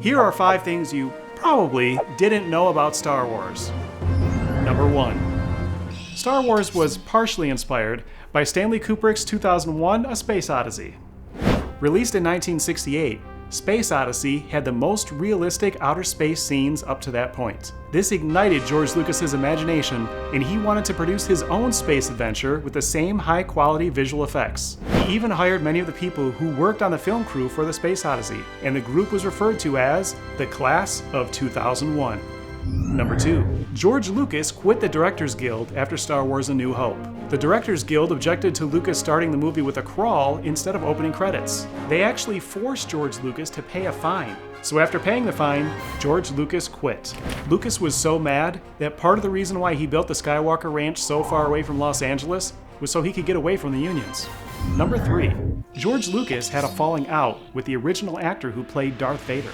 Here are 5 things you probably didn't know about Star Wars. Number 1. Star Wars was partially inspired by Stanley Kubrick's 2001 A Space Odyssey. Released in 1968, Space Odyssey had the most realistic outer space scenes up to that point. This ignited George Lucas's imagination, and he wanted to produce his own space adventure with the same high-quality visual effects. He even hired many of the people who worked on the film crew for the Space Odyssey, and the group was referred to as the Class of 2001. Number 2. George Lucas quit the Directors Guild after Star Wars A New Hope. The Directors Guild objected to Lucas starting the movie with a crawl instead of opening credits. They actually forced George Lucas to pay a fine. So after paying the fine, George Lucas quit. Lucas was so mad that part of the reason why he built the Skywalker Ranch so far away from Los Angeles was so he could get away from the unions. Number 3. George Lucas had a falling out with the original actor who played Darth Vader.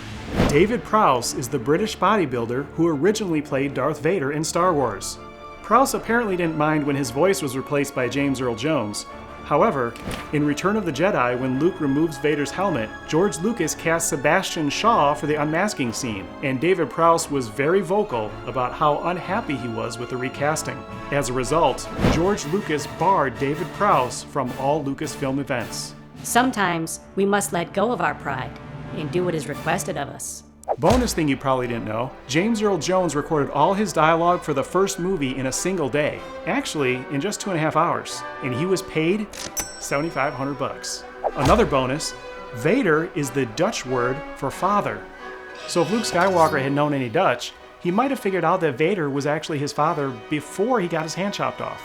David Prowse is the British bodybuilder who originally played Darth Vader in Star Wars. Prowse apparently didn't mind when his voice was replaced by James Earl Jones. However, in Return of the Jedi, when Luke removes Vader's helmet, George Lucas cast Sebastian Shaw for the unmasking scene, and David Prowse was very vocal about how unhappy he was with the recasting. As a result, George Lucas barred David Prowse from all Lucasfilm events. Sometimes we must let go of our pride and do what is requested of us. Bonus thing you probably didn't know, James Earl Jones recorded all his dialogue for the first movie in a single day. Actually, in just 2.5 hours. And he was paid $7,500. Another bonus, Vader is the Dutch word for father. So if Luke Skywalker had known any Dutch, he might have figured out that Vader was actually his father before he got his hand chopped off.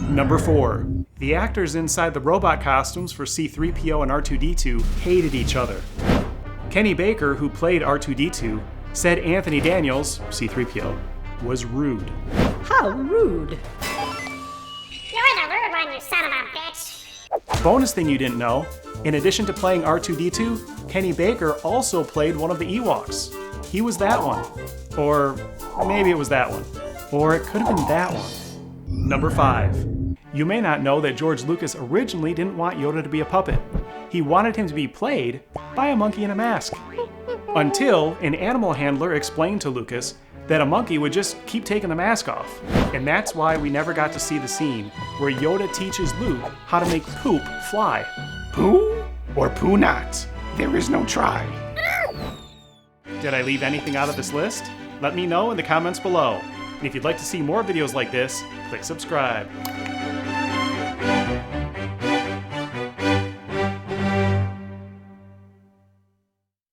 Number 4. The actors inside the robot costumes for C-3PO and R2-D2 hated each other. Kenny Baker, who played R2-D2, said Anthony Daniels, C-3PO, was rude. How rude! You're the rude one, you son of a bitch! Bonus thing you didn't know, in addition to playing R2-D2, Kenny Baker also played one of the Ewoks. He was that one. Or maybe it was that one. Or it could have been that one. Number 5. You may not know that George Lucas originally didn't want Yoda to be a puppet. He wanted him to be played by a monkey in a mask. Until an animal handler explained to Lucas that a monkey would just keep taking the mask off. And that's why we never got to see the scene where Yoda teaches Luke how to make poop fly. Poo or poo not? There is no try. Did I leave anything out of this list? Let me know in the comments below. And if you'd like to see more videos like this, click subscribe.